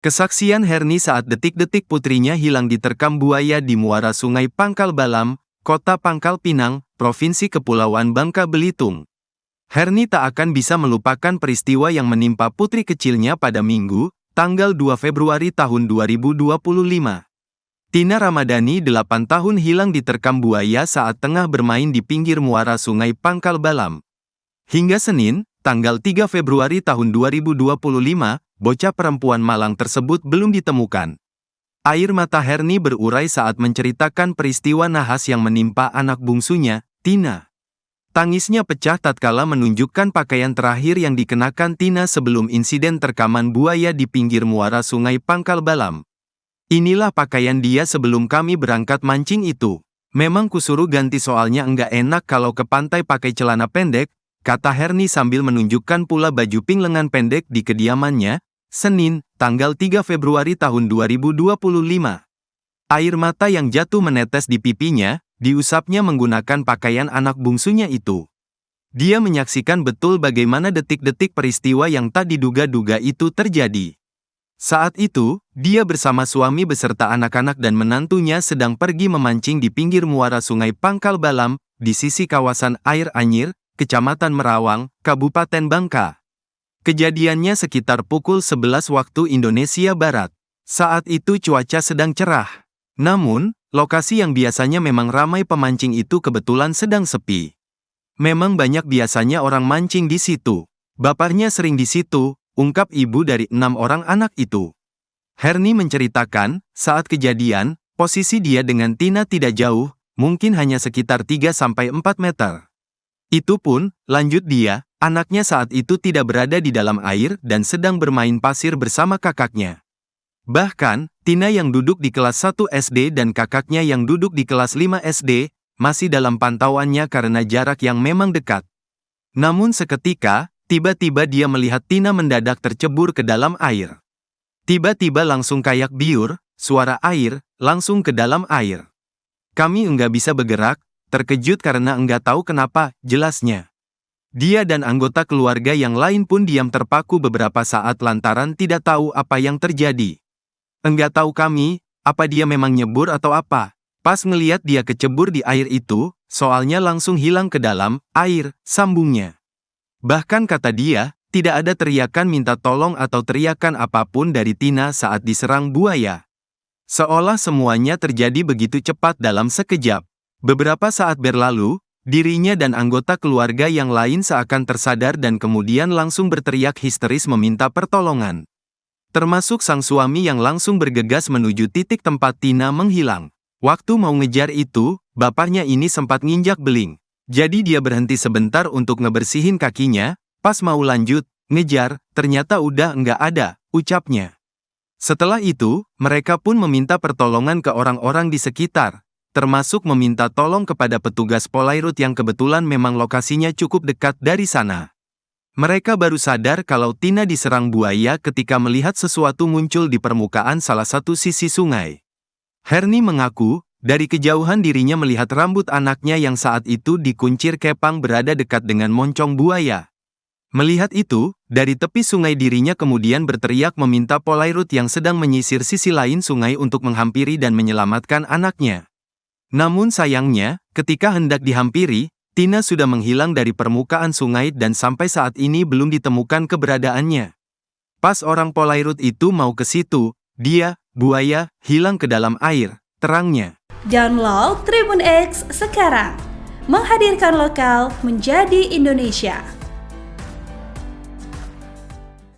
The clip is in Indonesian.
Kesaksian Herni saat detik-detik putrinya hilang diterkam buaya di muara Sungai Pangkal Balam, Kota Pangkal Pinang, Provinsi Kepulauan Bangka Belitung. Herni tak akan bisa melupakan peristiwa yang menimpa putri kecilnya pada Minggu, tanggal 2 Februari tahun 2025. Tina Ramadhani, 8 tahun, hilang diterkam buaya saat tengah bermain di pinggir muara Sungai Pangkal Balam. Hingga Senin, tanggal 3 Februari tahun 2025, bocah perempuan malang tersebut belum ditemukan. Air mata Herni berurai saat menceritakan peristiwa nahas yang menimpa anak bungsunya, Tina. Tangisnya pecah tatkala menunjukkan pakaian terakhir yang dikenakan Tina sebelum insiden terkaman buaya di pinggir muara Sungai Pangkal Balam. Inilah pakaian dia sebelum kami berangkat mancing itu. Memang kusuruh ganti soalnya enggak enak kalau ke pantai pakai celana pendek, kata Herni sambil menunjukkan pula baju pink lengan pendek di kediamannya, Senin, tanggal 3 Februari tahun 2025. Air mata yang jatuh menetes di pipinya, diusapnya menggunakan pakaian anak bungsunya itu. Dia menyaksikan betul bagaimana detik-detik peristiwa yang tak diduga-duga itu terjadi. Saat itu, dia bersama suami beserta anak-anak dan menantunya sedang pergi memancing di pinggir muara Sungai Pangkal Balam, di sisi kawasan Air Anyir, Kecamatan Merawang, Kabupaten Bangka. Kejadiannya sekitar pukul 11 waktu Indonesia Barat. Saat itu cuaca sedang cerah. Namun, lokasi yang biasanya memang ramai pemancing itu kebetulan sedang sepi. Memang banyak biasanya orang mancing di situ. Bapaknya sering di situ, ungkap ibu dari 6 orang anak itu. Herni menceritakan, saat kejadian, posisi dia dengan Tina tidak jauh, mungkin hanya sekitar 3-4 meter. Itu pun, lanjut dia, anaknya saat itu tidak berada di dalam air dan sedang bermain pasir bersama kakaknya. Bahkan, Tina yang duduk di kelas 1 SD dan kakaknya yang duduk di kelas 5 SD, masih dalam pantauannya karena jarak yang memang dekat. Namun seketika, tiba-tiba dia melihat Tina mendadak tercebur ke dalam air. Tiba-tiba langsung kayak biur, suara air, langsung ke dalam air. Kami enggak bisa bergerak, terkejut karena enggak tahu kenapa, jelasnya. Dia dan anggota keluarga yang lain pun diam terpaku beberapa saat lantaran tidak tahu apa yang terjadi. Enggak tahu kami, apa dia memang nyebur atau apa. Pas ngeliat dia kecebur di air itu, soalnya langsung hilang ke dalam air, sambungnya. Bahkan kata dia, tidak ada teriakan minta tolong atau teriakan apapun dari Tina saat diserang buaya. Seolah semuanya terjadi begitu cepat dalam sekejap. Beberapa saat berlalu, dirinya dan anggota keluarga yang lain seakan tersadar dan kemudian langsung berteriak histeris meminta pertolongan. Termasuk sang suami yang langsung bergegas menuju titik tempat Tina menghilang. Waktu mau ngejar itu, bapaknya ini sempat nginjak beling. Jadi dia berhenti sebentar untuk ngebersihin kakinya, pas mau lanjut, ngejar, ternyata udah enggak ada, ucapnya. Setelah itu, mereka pun meminta pertolongan ke orang-orang di sekitar. Termasuk meminta tolong kepada petugas Polairut yang kebetulan memang lokasinya cukup dekat dari sana. Mereka baru sadar kalau Tina diserang buaya ketika melihat sesuatu muncul di permukaan salah satu sisi sungai. Herni mengaku, dari kejauhan dirinya melihat rambut anaknya yang saat itu dikuncir kepang berada dekat dengan moncong buaya. Melihat itu, dari tepi sungai dirinya kemudian berteriak meminta Polairut yang sedang menyisir sisi lain sungai untuk menghampiri dan menyelamatkan anaknya. Namun sayangnya, ketika hendak dihampiri, Tina sudah menghilang dari permukaan sungai dan sampai saat ini belum ditemukan keberadaannya. Pas orang Polairut itu mau ke situ, dia, buaya, hilang ke dalam air, terangnya. Download Tribun X sekarang, menghadirkan lokal menjadi Indonesia.